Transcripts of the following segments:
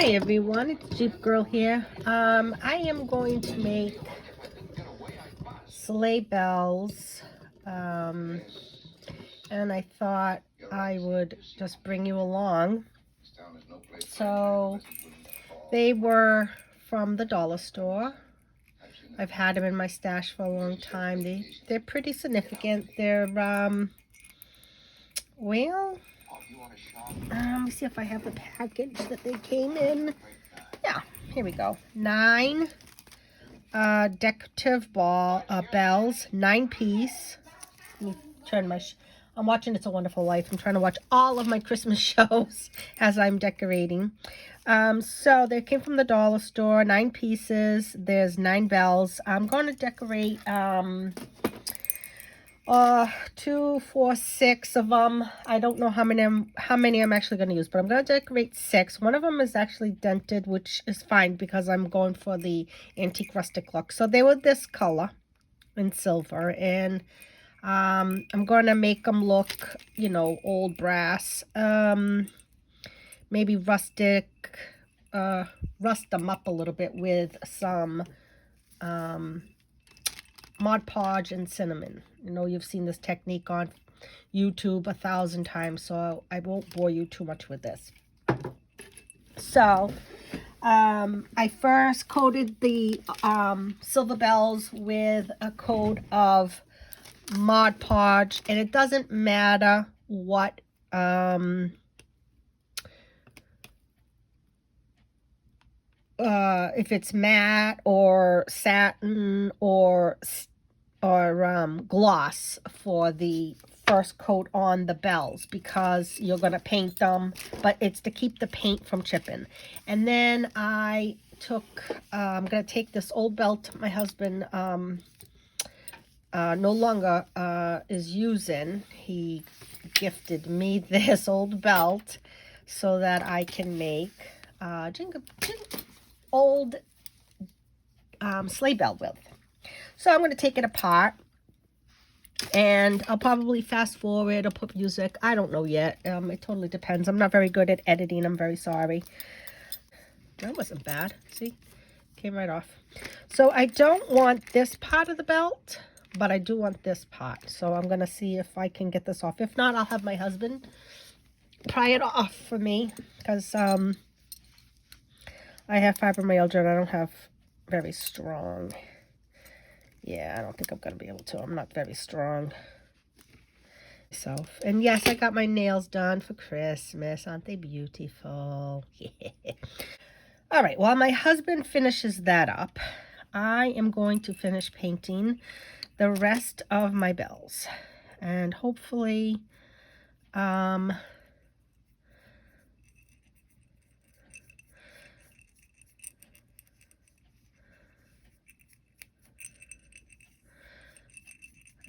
Hi everyone, it's Jeepgirl here. I am going to make sleigh bells, and I thought I would just bring you along. So they were from the dollar store. I've had them in my stash for a long time. They're pretty significant. They're well, let me see if I have the package that they came in. Yeah, here we go. 9 decorative bells, 9-piece. Let me turn my I'm watching It's a Wonderful Life. I'm trying to watch all of my Christmas shows as I'm decorating. So they came from the dollar store, 9 pieces. There's 9 bells. I'm going to decorate 2, 4, 6 of them. I don't know how many I'm actually going to use, but I'm going to decorate 6. One of them is actually dented, which is fine because I'm going for the antique rustic look. So they were this color in silver, and I'm going to make them look, you know, old brass, maybe rustic, rust them up a little bit with some Mod Podge and cinnamon. You know, you've seen this technique on YouTube 1,000 times, so I won't bore you too much with this. So I first coated the silver bells with a coat of Mod Podge, and it doesn't matter what if it's matte or satin or gloss for the first coat on the bells, because you're going to paint them, but it's to keep the paint from chipping. And then I took, I'm going to take this old belt my husband no longer is using. He gifted me this old belt so that I can make old sleigh bell with. So I'm going to take it apart, and I'll probably fast forward or put music. I don't know yet. It totally depends. I'm not very good at editing. I'm very sorry. That wasn't bad. See? Came right off. So I don't want this part of the belt, but I do want this part. So I'm going to see if I can get this off. If not, I'll have my husband pry it off for me, because I have fibromyalgia and I don't have very strong. Yeah, I don't think I'm going to be able to. I'm not very strong. And yes, I got my nails done for Christmas. Aren't they beautiful? Yeah. All right, while my husband finishes that up, I am going to finish painting the rest of my bells. And hopefully,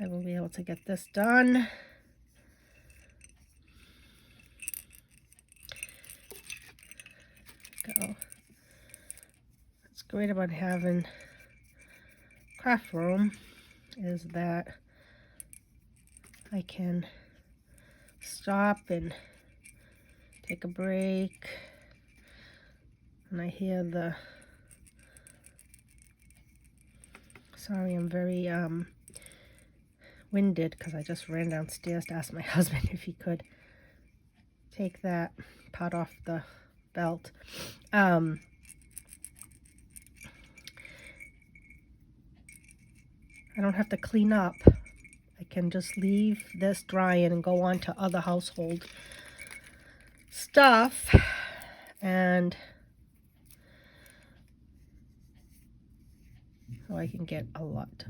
I will be able to get this done. Go. What's great about having craft room is that I can stop and take a break, and I hear the, sorry, I'm very winded because I just ran downstairs to ask my husband if he could take that part off the belt. I don't have to clean up. I can just leave this drying and go on to other household stuff, and so I can get a lot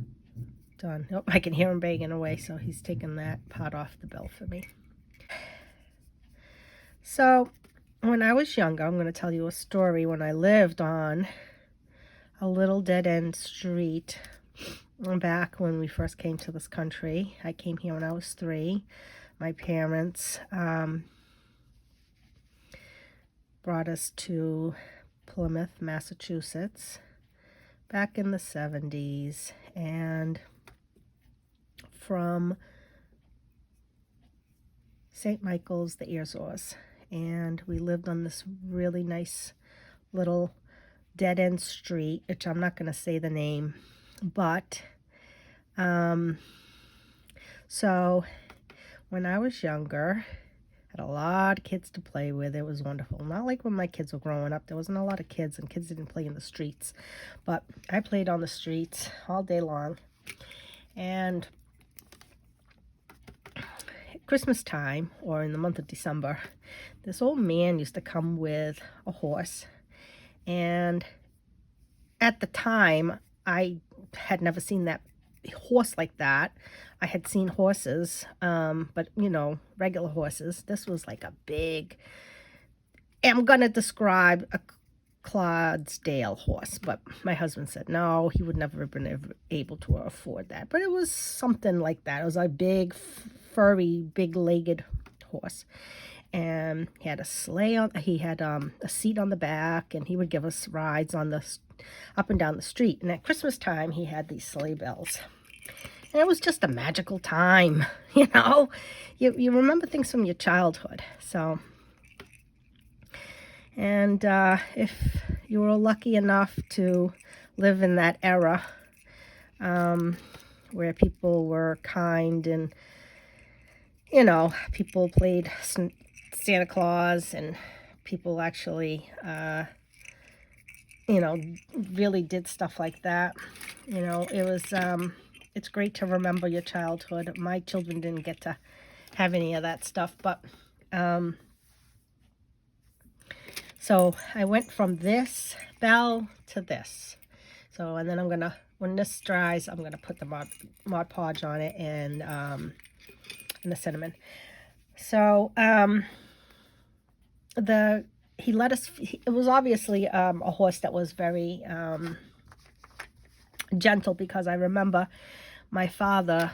done. Oh, I can hear him banging away, so he's taking that part off the belt for me. So when I was younger, I'm going to tell you a story. When I lived on a little dead-end street back when we first came to this country. I came here when I was 3. My parents brought us to Plymouth, Massachusetts back in the 70s, and from St. Michael's, the Azores, and we lived on this really nice little dead-end street, which I'm not going to say the name, but so when I was younger, had a lot of kids to play with. It was wonderful. Not like when my kids were growing up. There wasn't a lot of kids, and kids didn't play in the streets. But I played on the streets all day long. And Christmas time, or in the month of December, this old man used to come with a horse. And at the time, I had never seen that horse like that. I had seen horses, but you know, regular horses. This was like a big, I'm gonna describe a Clydesdale horse, but my husband said no, he would never have been able to afford that. But it was something like that. It was a big, furry, big-legged horse, and he had a sleigh on. He had a seat on the back, and he would give us rides on the up and down the street. And at Christmas time, he had these sleigh bells. And it was just a magical time, you know. You remember things from your childhood. So, and if you were lucky enough to live in that era where people were kind and, you know, people played Santa Claus and people actually, you know, really did stuff like that. You know, it was... it's great to remember your childhood. My children didn't get to have any of that stuff, but so I went from this bell to this. So, and then I'm gonna, when this dries, I'm gonna put the Mod Podge on it and the cinnamon. So he let us. It was obviously a horse that was very gentle, because I remember my father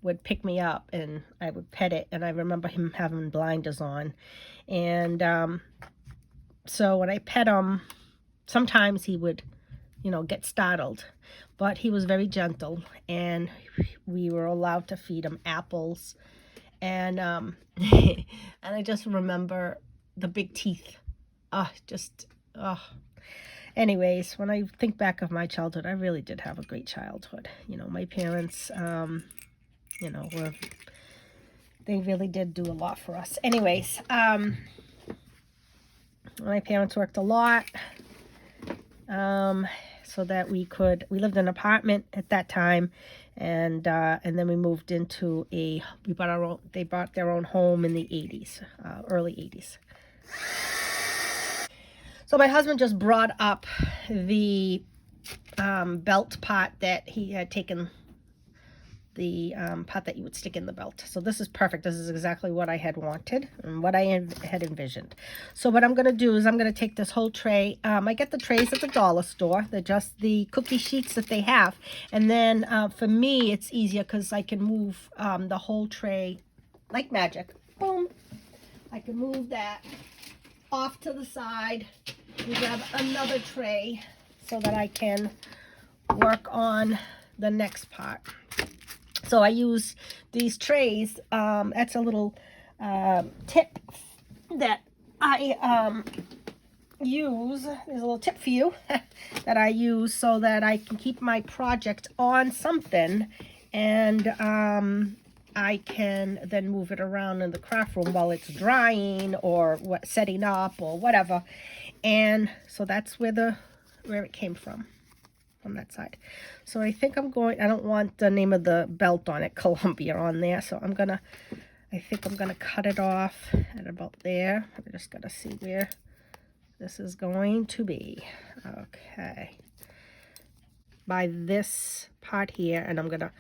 would pick me up and I would pet it, and I remember him having blinders on, and so when I pet him, sometimes he would, you know, get startled, but he was very gentle, and we were allowed to feed him apples, and and I just remember the big teeth. Anyways, when I think back of my childhood, I really did have a great childhood. You know, my parents, you know, they really did do a lot for us. Anyways, my parents worked a lot, so that we lived in an apartment at that time, and then we moved into they bought their own home in the 80s, early 80s. So my husband just brought up the belt pot that he had taken, the pot that you would stick in the belt. So this is perfect. This is exactly what I had wanted and what I had envisioned. So what I'm going to do is I'm going to take this whole tray. I get the trays at the dollar store. They're just the cookie sheets that they have. And then for me, it's easier because I can move the whole tray like magic. Boom. I can move that off to the side and grab another tray so that I can work on the next part. So I use these trays. That's a little tip that I use. There's a little tip for you that I use so that I can keep my project on something, and I can then move it around in the craft room while it's drying or setting up or whatever. And so that's where it came from that side. So I think I don't want the name of the belt on it, Columbia, on there. So I think I'm gonna cut it off at about there. I'm just gonna see where this is going to be. Okay. By this part here, and I'm gonna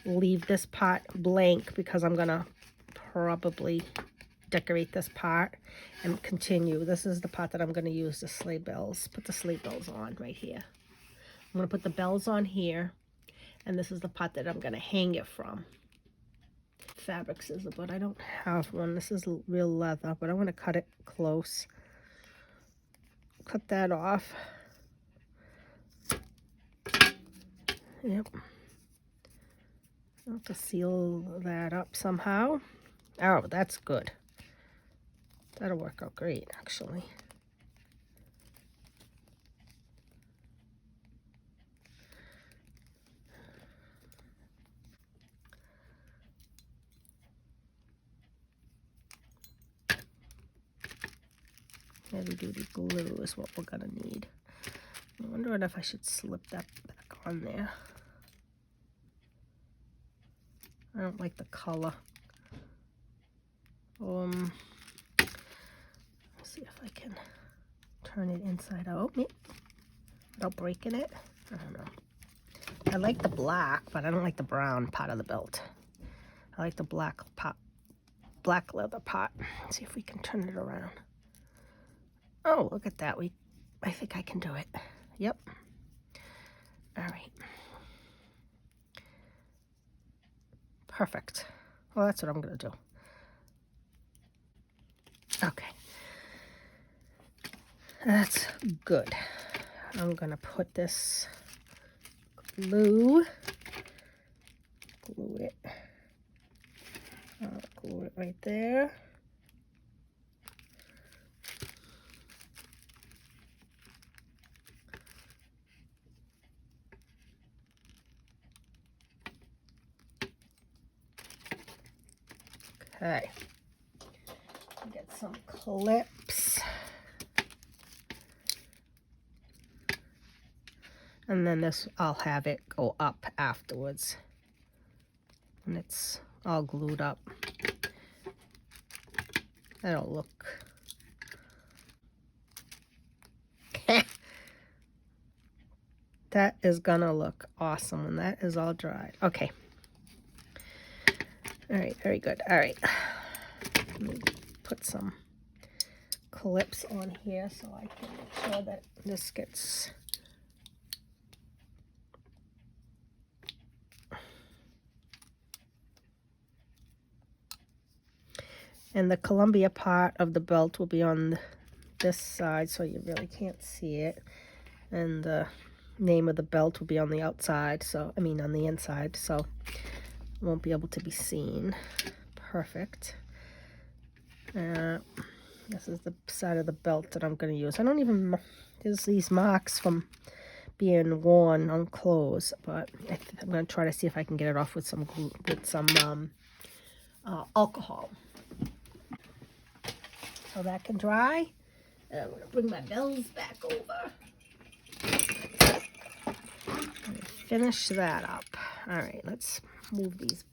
leave this part blank because I'm gonna probably decorate this part and continue. This is the part that I'm gonna use the sleigh bells. Put the sleigh bells on right here. I'm gonna put the bells on here, and this is the part that I'm gonna hang it from. Fabric scissor, but I don't have one. This is real leather, but I want to cut it close. Cut that off. Yep. I'll have to seal that up somehow. Oh, that's good. That'll work out great, actually. Heavy duty glue is what we're gonna need. I'm wondering if I should slip that back on there. I don't like the color. Let's see if I can turn it inside out without breaking it. I don't know. I like the black, but I don't like the brown part of the belt. I like the black leather part. Let's see if we can turn it around. Oh, look at that. I think I can do it. Yep. All right. Perfect. Well, that's what I'm going to do. Okay. That's good. I'm going to put this glue it. Glue it right there. Okay. Get some clips. And then this, I'll have it go up afterwards. And it's all glued up. That'll look. That is gonna look awesome when that is all dried. Okay. All right, very good. All right. Let me put some clips on here so I can make sure that this gets. And the Columbia part of the belt will be on this side, so you really can't see it. And the name of the belt will be on the outside, so, I mean on the inside, so it won't be able to be seen. Perfect. This is the side of the belt that I'm going to use. I don't even, there's these marks from being worn on clothes, but I'm going to try to see if I can get it off with some glue, with some alcohol. So that can dry. And I'm going to bring my bells back over. And finish that up. All right, let's move these.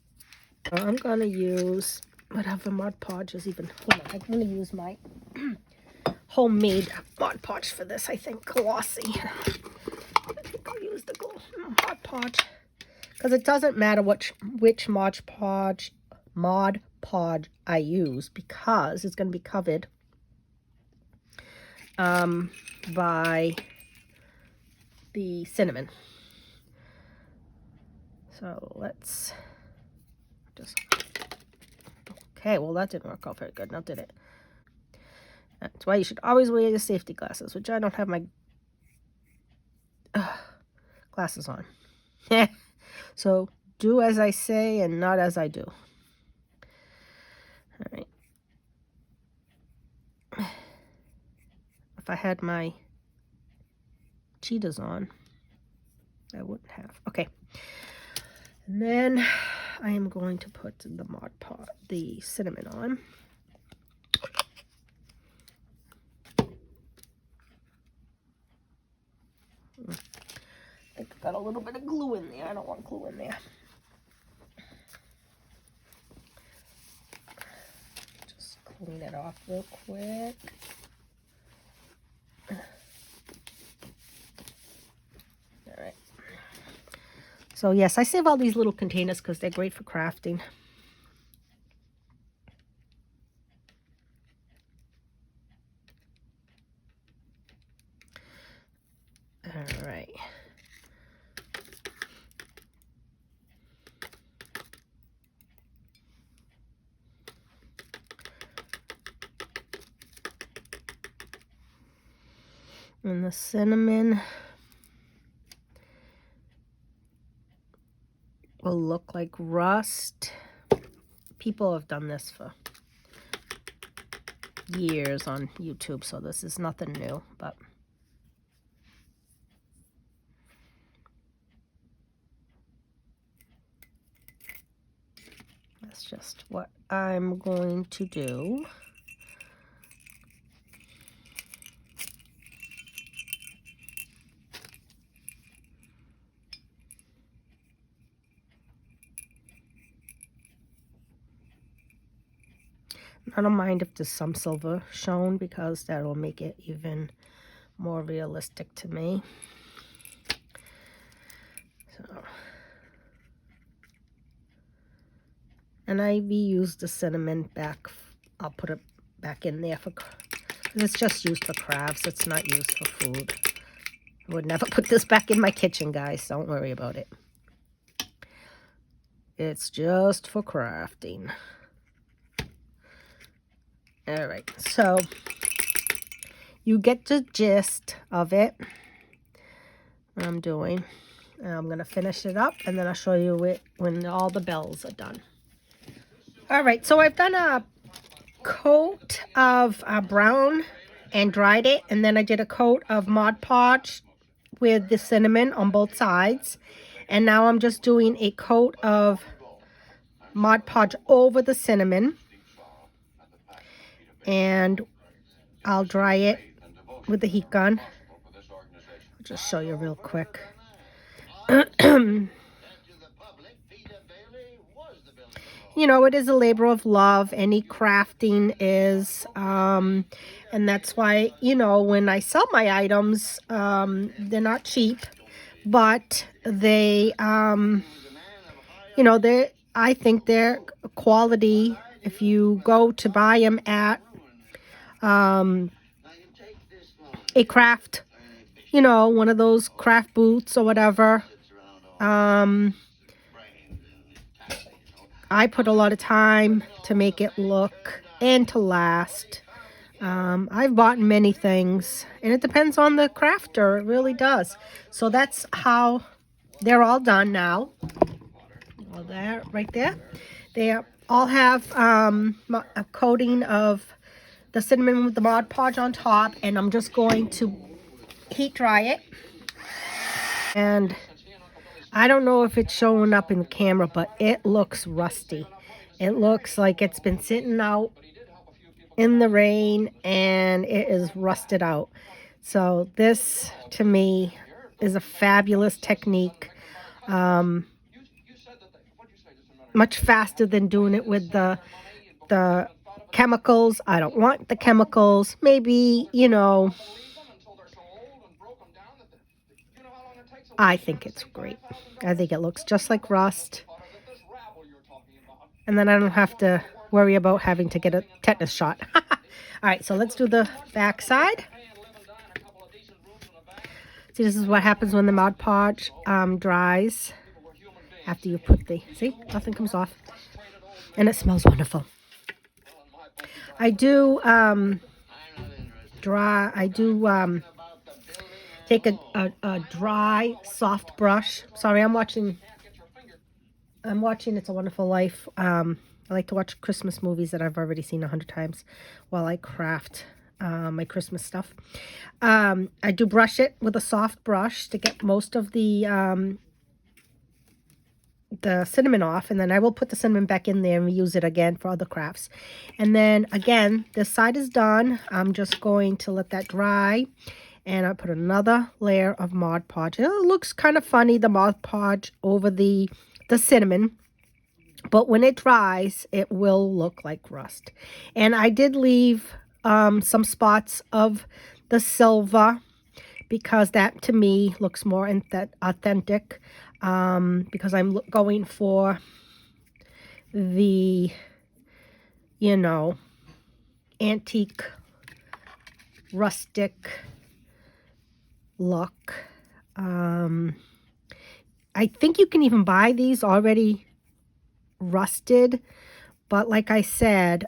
I'm going to use whatever Mod Podge is even. Hold on, I'm going to use my homemade Mod Podge for this, I think. Glossy. I think I'll use the Mod Podge. Because it doesn't matter which Mod Podge I use, because it's going to be covered by the cinnamon. So let's just, okay, well that didn't work out very good, now did it? That's why you should always wear your safety glasses, which I don't have my glasses on. So do as I say and not as I do. All right. If I had my cheetahs on, I wouldn't have. Okay. And then I am going to put the cinnamon on. I think I got a little bit of glue in there. I don't want glue in there. Just clean it off real quick. All right. So yes, I save all these little containers because they're great for crafting. All right. And the cinnamon will look like rust. People have done this for years on YouTube, so this is nothing new, but that's just what I'm going to do. I don't mind if there's some silver shown because that will make it even more realistic to me. So, and I reused the cinnamon back. I'll put it back in there for, it's just used for crafts. It's not used for food. I would never put this back in my kitchen, guys. Don't worry about it. It's just for crafting. All right, so you get the gist of it, what I'm doing. And I'm going to finish it up, and then I'll show you it when all the bells are done. All right, so I've done a coat of brown and dried it, and then I did a coat of Mod Podge with the cinnamon on both sides. And now I'm just doing a coat of Mod Podge over the cinnamon. And I'll dry it with the heat gun. I'll just show you real quick. You know, it is a labor of love. Any crafting is. And that's why, you know, when I sell my items, they're not cheap. But they, you know, I think they're quality. If you go to buy them at a craft, you know, one of those craft booths or whatever, I put a lot of time to make it look and to last. I've bought many things, and it depends on the crafter. It really does. So that's how they're all done now. All there, right there. They all have a coating of the cinnamon with the Mod Podge on top, and I'm just going to heat dry it. And I don't know if it's showing up in the camera, but it looks rusty. It looks like it's been sitting out in the rain and it is rusted out. So this, to me, is a fabulous technique. Much faster than doing it with the chemicals. I don't want the chemicals. Maybe, you know, I think it's great. I think it looks just like rust. And then I don't have to worry about having to get a tetanus shot. All right, so let's do the back side. See, this is what happens when the Mod Podge dries. After you put the, see, nothing comes off. And it smells wonderful. I do take a dry, soft brush. Sorry, I'm watching It's a Wonderful Life. I like to watch Christmas movies that I've already seen 100 times while I craft my Christmas stuff. I do brush it with a soft brush to get most of the cinnamon off, and then I will put the cinnamon back in there and reuse it again for other crafts. And then again, this side is done. I'm just going to let that dry, and I'll put another layer of Mod Podge. It looks kind of funny, the Mod Podge over the cinnamon, but when it dries, it will look like rust. And I did leave some spots of the silver because that, to me, looks more authentic. Because I'm going for the, you know, antique, rustic look. I think you can even buy these already rusted, but like I said,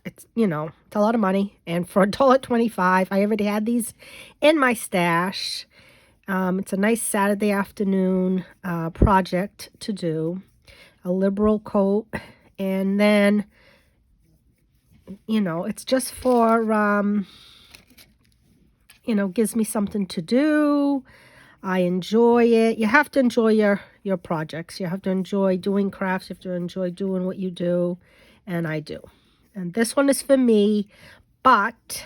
it's, you know, it's a lot of money, and for $1.25, I already had these in my stash. It's a nice Saturday afternoon project to do, a liberal coat, and then, you know, it's just for, you know, gives me something to do. I enjoy it. You have to enjoy your projects. You have to enjoy doing crafts. You have to enjoy doing what you do, and I do. And this one is for me, but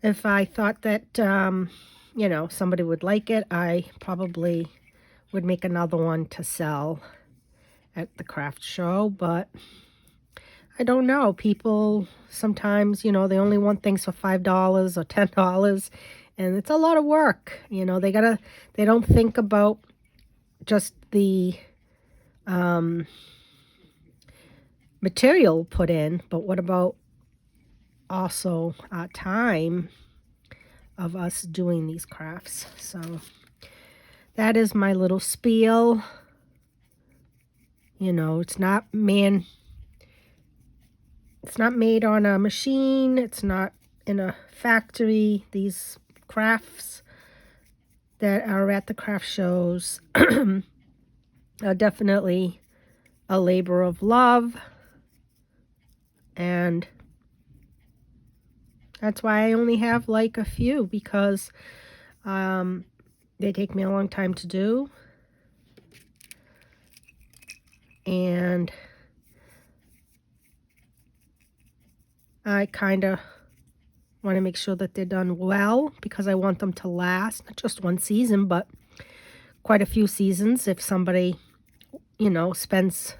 if I thought that, you know, somebody would like it, I probably would make another one to sell at the craft show, but I don't know. People sometimes, you know, they only want things for $5 or $10, and it's a lot of work. You know, they don't think about just the material put in, but what about also time of us doing these crafts? So that is my little spiel. You know, it's not made on a machine. It's not in a factory. These crafts that are at the craft shows are definitely a labor of love. And that's why I only have like a few, because they take me a long time to do. And I kind of want to make sure that they're done well, because I want them to last, not just one season, but quite a few seasons. If somebody, you know, spends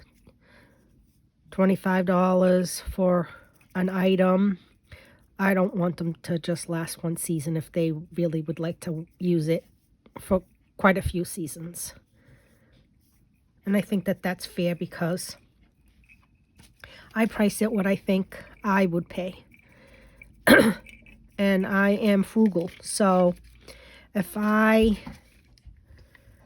$25 for an item, I don't want them to just last one season if they really would like to use it for quite a few seasons. And I think that that's fair, because I price it what I think I would pay. And I am frugal. So if I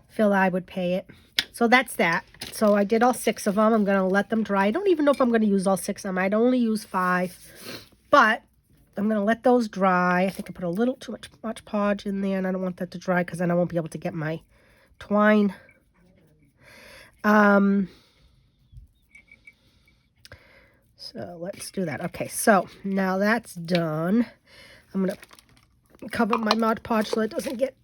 feel I would pay it. So that's that. So I did all 6 of them. I'm going to let them dry. I don't even know if I'm going to use all 6 of them. I'd only use 5. But I'm going to let those dry. I think I put a little too much podge in there, and I don't want that to dry, because then I won't be able to get my twine. So let's do that. Okay, so now that's done. I'm going to cover my Mod Podge so it doesn't get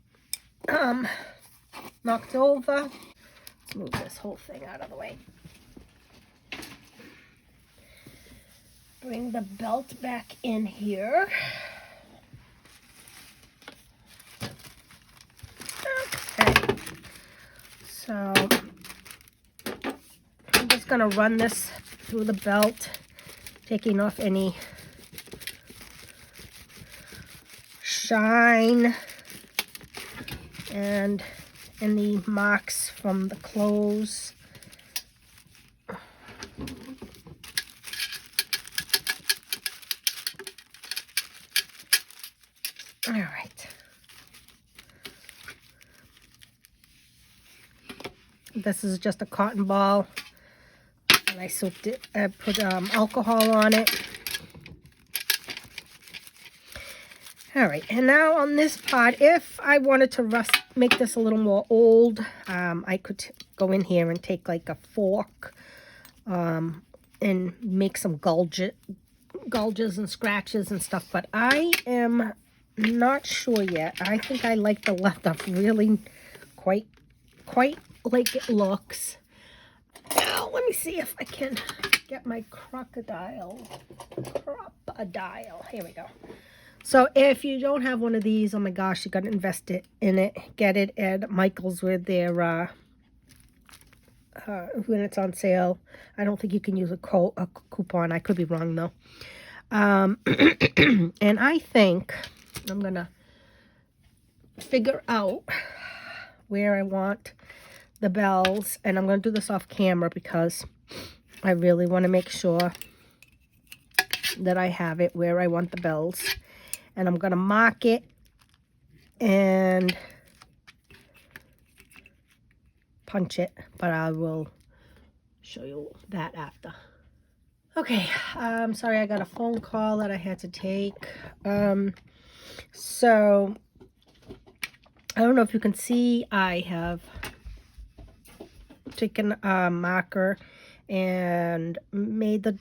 knocked over. Let's move this whole thing out of the way. Bring the belt back in here. Okay. So I'm just going to run this through the belt, taking off any shine and any marks from the clothes. All right. This is just a cotton ball, and I soaked it. I put alcohol on it. All right, and now on this pot, if I wanted to make this a little more old, I could go in here and take like a fork and make some gouges and scratches and stuff, but I am not sure yet. I think I like the leather really quite like it looks. Now, let me see if I can get my crocodile. Here we go. So if you don't have one of these, oh my gosh, you got to invest in it. Get it at Michael's with their, when it's on sale. I don't think you can use a coupon. I could be wrong, though. And I think I'm going to figure out where I want the bells. And I'm going to do this off camera, because I really want to make sure that I have it where I want the bells. And I'm going to mark it and punch it, but I will show you that after. Okay, sorry, I got a phone call that I had to take. So, I don't know if you can see, I have taken a marker and made the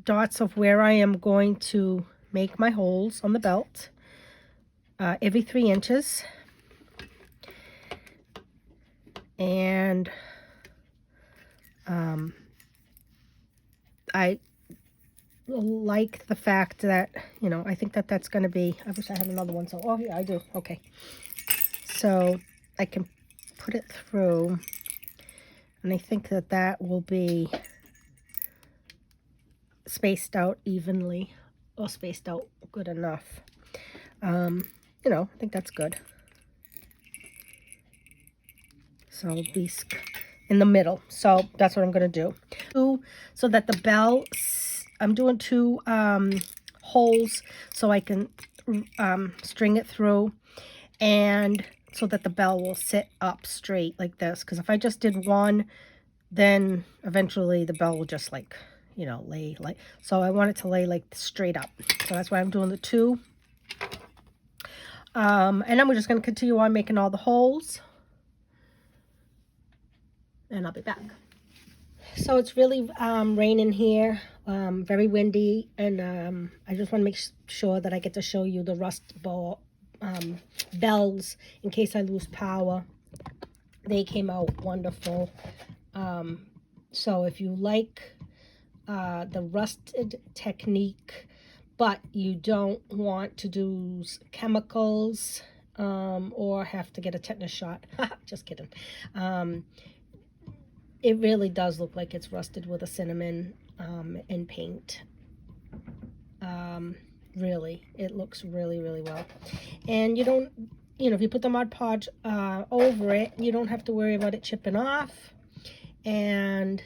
dots of where I am going to make my holes on the belt every 3 inches. And I like the fact that, you know, I think that that's going to be, I wish I had another one. So, oh yeah, I do. Okay. So I can put it through, and I think that that will be spaced out evenly, or spaced out good enough. You know, I think that's good. So these in the middle. So that's what I'm going to do. So that the bell, I'm doing 2 holes so I can string it through, and so that the bell will sit up straight like this. Because if I just did one, then eventually the bell will just like, you know, lay like, so I want it to lay like straight up. So that's why I'm doing the 2. And then we're just going to continue on making all the holes. And I'll be back. So it's really raining here, very windy, and I just want to make sure that I get to show you the rust ball bells in case I lose power. They came out wonderful. So if you like the rusted technique, but you don't want to do chemicals or have to get a tetanus shot, just kidding. It really does look like it's rusted with a cinnamon and paint. Really, it looks really, really well. And you don't, you know, if you put the Mod Podge over it, you don't have to worry about it chipping off. And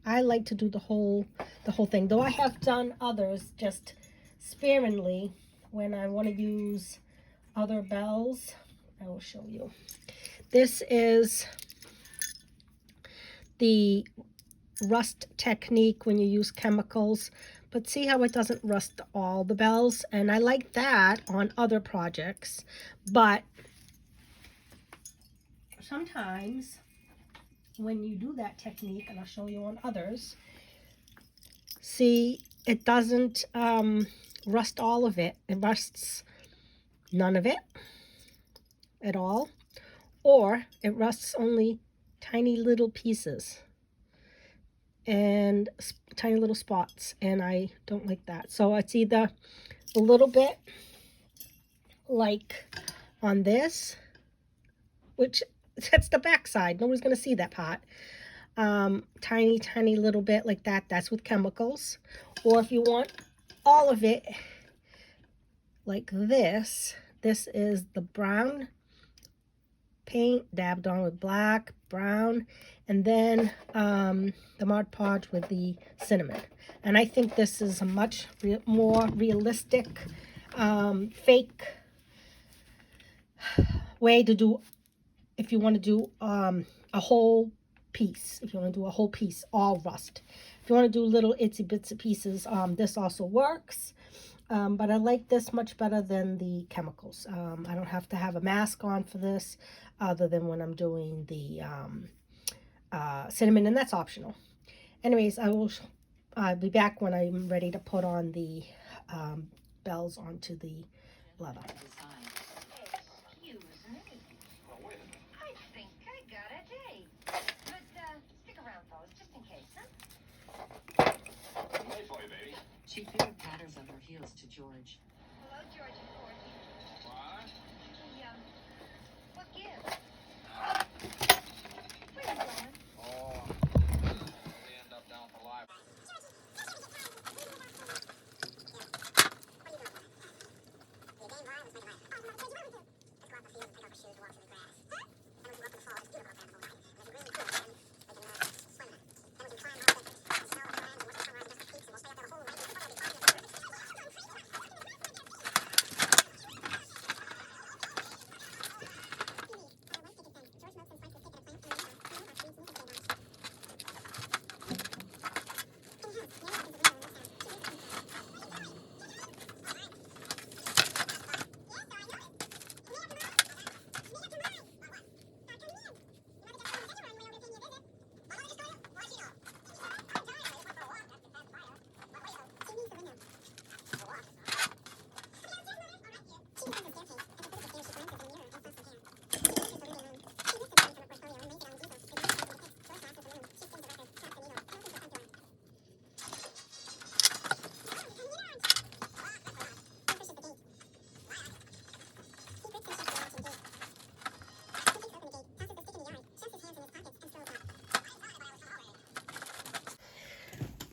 I like to do the whole thing, though I have done others just sparingly when I want to use other bells. I will show you. This is the rust technique when you use chemicals, but see how it doesn't rust all the bells, and I like that on other projects. But sometimes when you do that technique, and I'll show you on others, see, it doesn't rust all of it. It rusts none of it at all, or it rusts only tiny little pieces and tiny little spots, and I don't like that. So it's either a little bit like on this, which that's the back side, nobody's going to see that part. Tiny little bit like that, that's with chemicals. Or if you want all of it like this, this is the brown paint dabbed on with black, brown, and then the Mod Podge with the cinnamon. And I think this is a much more realistic, fake way to do, if you want to do a whole piece. If you want to do a whole piece, all rust. If you want to do little itsy bitsy pieces, this also works. But I like this much better than the chemicals. I don't have to have a mask on for this, other than when I'm doing the cinnamon, and that's optional. Anyways, I will be back when I'm ready to put on the bells onto the leather. Excuse me. I think I got a date. But stick around, fellas, just in case, huh? Wait for you, baby. She fitted patterns on her heels to George. Hello, George and Porgy. What? What gives? Where you going? Oh, we end up down at the library.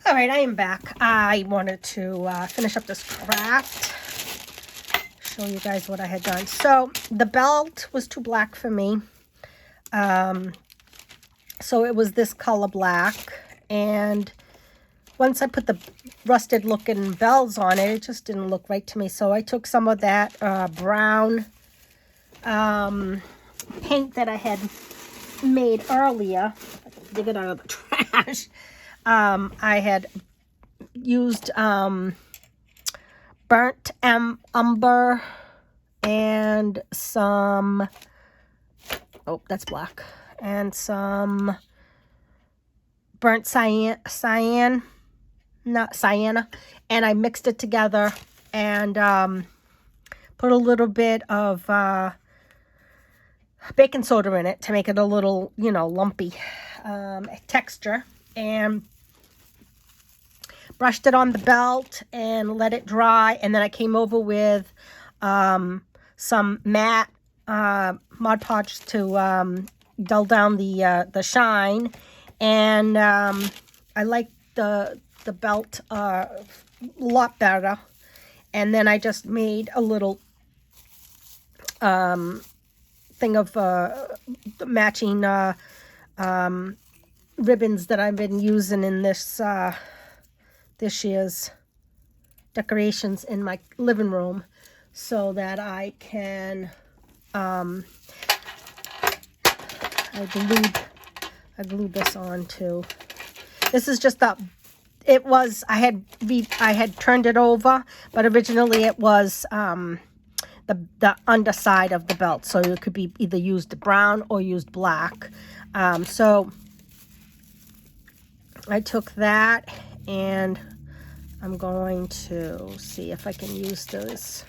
All right, I am back. I wanted to finish up this craft. Show you guys what I had done. So the belt was too black for me. So it was this color black. And once I put the rusted looking bells on it, it just didn't look right to me. So I took some of that brown paint that I had made earlier. Dig it out of the trash. I had used burnt umber and some, oh, that's black, and some burnt sienna, and I mixed it together and put a little bit of baking soda in it to make it a little, you know, lumpy texture, and brushed it on the belt and let it dry. And then I came over with some matte Mod Podge to dull down the shine. And I like the belt a lot better. And then I just made a little thing of matching ribbons that I've been using in this year's decorations in my living room, so that I can I glued this on too. This is just I had turned it over, but originally it was the underside of the belt, so it could be either used brown or used black. So I took that, and I'm going to see if I can use those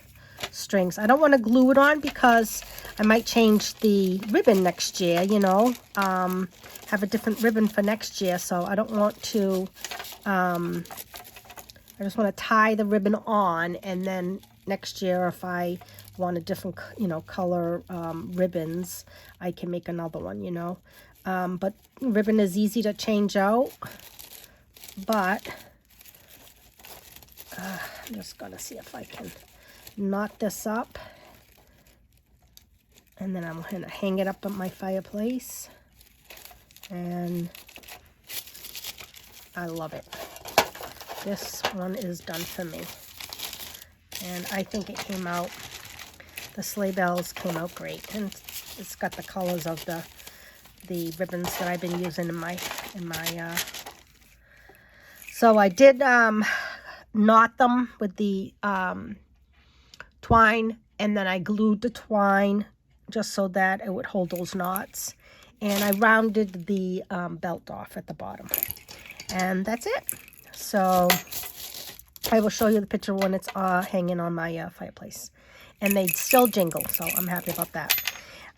strings. I don't want to glue it on because I might change the ribbon next year, you know, have a different ribbon for next year. So I don't want to, I just want to tie the ribbon on, and then next year if I want a different, you know, color ribbons, I can make another one, you know. But ribbon is easy to change out, but I'm just gonna see if I can knot this up, and then I'm gonna hang it up at my fireplace, and I love it. This one is done for me, and I think it came out, the sleigh bells came out great, and it's got the colors of the ribbons that I've been using in my so I did knot them with the twine, and then I glued the twine just so that it would hold those knots, and I rounded the belt off at the bottom, and that's it. So I will show you the picture when it's hanging on my fireplace, and they still jingle, so I'm happy about that.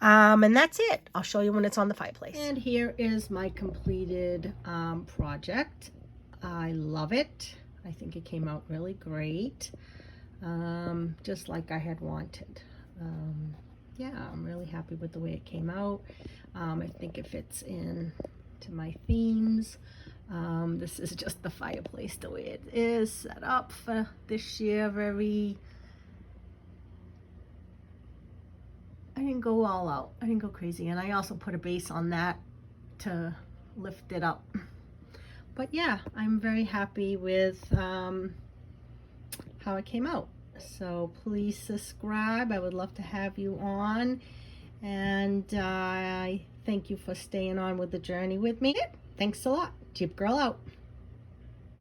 And that's it. I'll show you when it's on the fireplace. And here is my completed project. I love it. I think it came out really great, just like I had wanted. Yeah, I'm really happy with the way it came out. I think it fits in to my themes. This is just the fireplace the way it is set up for this year. I didn't go all out. I didn't go crazy. And I also put a base on that to lift it up. But yeah, I'm very happy with how it came out. So please subscribe. I would love to have you on. And I thank you for staying on with the journey with me. Thanks a lot. Jeepgirl out.